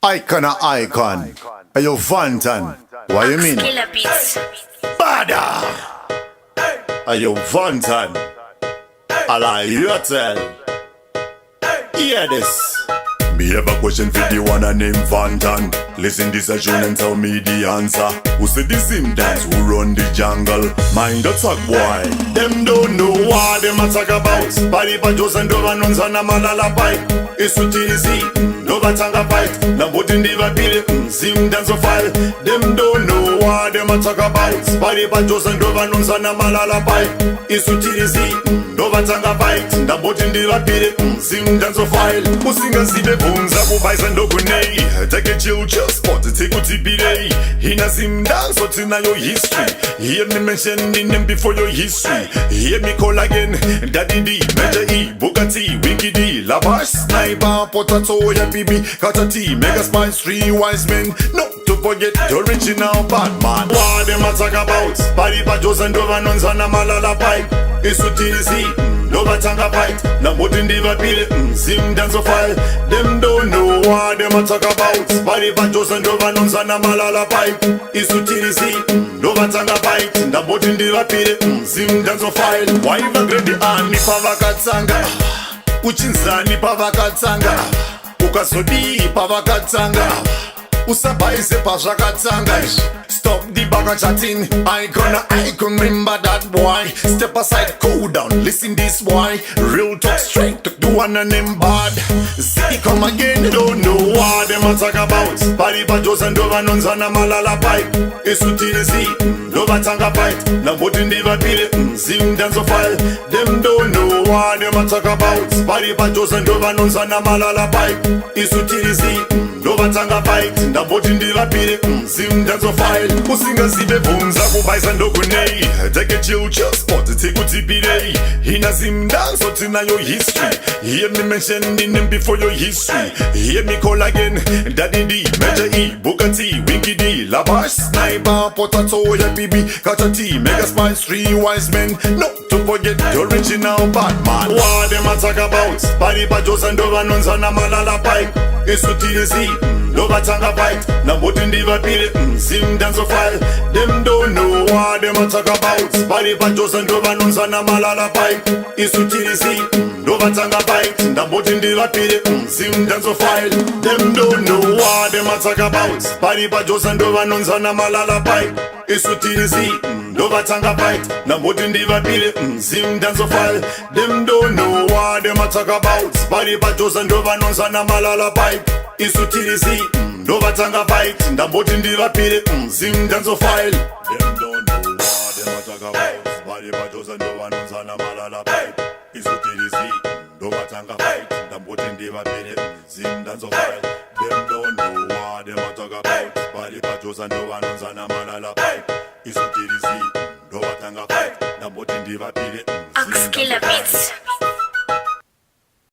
Icon a icon. Are you Vantan? What you mean? Killer beats. Bada! Are you Vantan? I like you tell. Hear this. Me have a question for the one I name Vantan. Listen this a tune and tell me the answer. Who said the Zimdance who run the jungle? Mind the talk boy. Them don't know what them a talk about. Body pa Joes and Dova nuns and a malala pipe. It's so easy. Nova tanga fight. Na botin diva pile. Zimdancehall. Them don't know what them a talk about. Body pa Joes and Dova nuns and a malala pipe. It's so easy. Nova tanga fight. Na botin diva pile. Zimdancehall. Musinga zibe bunza kubaisa ndokunei. Take a chill spot. Take what it be day. In a Zimdance, what's in your history? Hear me mentioning them before your history. Hear me call again. Daddy D, Major E, Bugatti, Winky D, Lavash, Sniper, Potato, Happy B, Kata T, Mega Spice, 3 wise men. No, to forget the original Badman. What them a talk about? Body pa Joes and Dova nuns and a malala pipe. It's so easy. Nova tanga fight. Na botin diva pile. Zimdancehall. Them don't know what them a talk about. Body pa Joes and Dova nuns and a malala pipe. It's so easy. Nova tanga fight. Na botin diva pile. Zimdancehall. Why you grade the army pavakatsanga? Uchinzani pavakatsanga. Ukasodi pavakatsanga. Usabaise pavakatsanga. Stop the bag of chatting. Icon, remember that boy. Step aside, cool down, listen this boy. Real talk straight, to the one and them bad. See come again, don't know what them a talk about. Body pa Joes and Dova nuns and a malala pipe. It's so easy, Nova tanga fight. Na botin diva pile, Zimdancehall. Them don't know what them a talk about. Body pa Joes and Dova nuns and a malala pipe. It's so easy, Nova tanga fight. Na botin diva pile, Zimdancehall. Musinga zibe bunza kubaisa ndokunei. Take a chill spot, take what it be day. In a Zimdance, what's in your history? Hear me mentioning them before your history. Hear me call again. Daddy D, Major E, Bugatti, Winky D, Lavash, Sniper, Potato, Happy B, Kata T, Mega Spice, 3 wise men. No, to forget the original Badman. What them a talk about? Body pa Joes and Dova nuns and a malala pipe. It's so easy. Nova tanga fight. Na botin diva pile. Zimdancehall. Them don't know what them a talk about. Body pa Joes and Dova nuns and a malala pipe. It's so easy. Nova tanga fight. Na botin diva pile. Zimdancehall. Them don't know what them a talk about. Body pa Joes and Dova nuns and a malala pipe. It's so easy. Nova tanga fight. Na botin diva pile. Zimdancehall. Them don't know what them a talk about. Body pa Joes and Dova nuns and a malala pipe. It's so easy. Nova tanga fight. Na botin diva pile. Zimdancehall. Them don't know what them a talk about. Body pa Joes and Dova nuns and a malala pipe. It's so easy. Nova tanga fight. Na botin diva pile. Zimdancehall. Them don't know what them a talk about. Body pa Joes and Dova nuns and a malala pipe. It's so easy. Nova tanga fight. Na botin diva pile. Killer beats.